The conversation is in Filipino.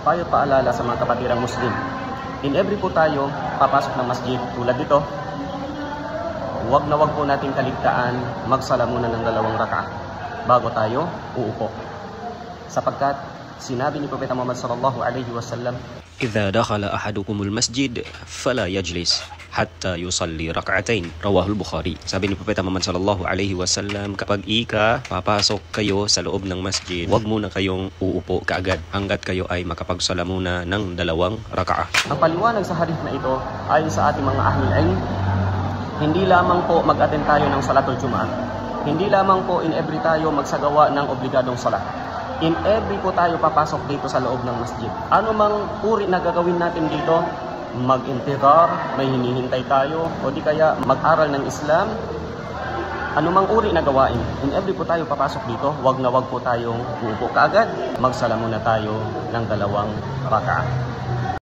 payo paalala sa mga kapatirang Muslim. In every po tayo papasok ng masjid tulad dito, wag po nating kaligtaan magsala muna ng 2 rak'ah bago tayo uupo. Sapagkat sinabi ni Propeta Muhammad sallallahu alaihi wasallam, "Idza dakhala ahadukumul masjid fala yajlis hatta yusalli rak'atain." Rawahul Bukhari. Sabi ni Propeta Muhammad sallallahu alaihi wasallam, kapag papasok kayo sa loob ng masjid, wag muna kayong uupo kaagad hanggat kayo ay makapagsala muna ng 2 rak'ah. Ang paliwanag sa hadith na ito ayon sa ating mga ahlul ilm, hindi lamang po mag-attend tayo ng salatul Jum'ah. Hindi lamang po in every tayo magsagawa ng obligadong salat. In every po tayo papasok dito sa loob ng masjid. Ano mang uri na gagawin natin dito, mag-intidar, may hinihintay tayo, o di kaya mag-aral ng Islam, ano mang uri na gawain. In every po tayo papasok dito, wag po tayong uupo kaagad. Magsala muna tayo ng 2 rak'ah.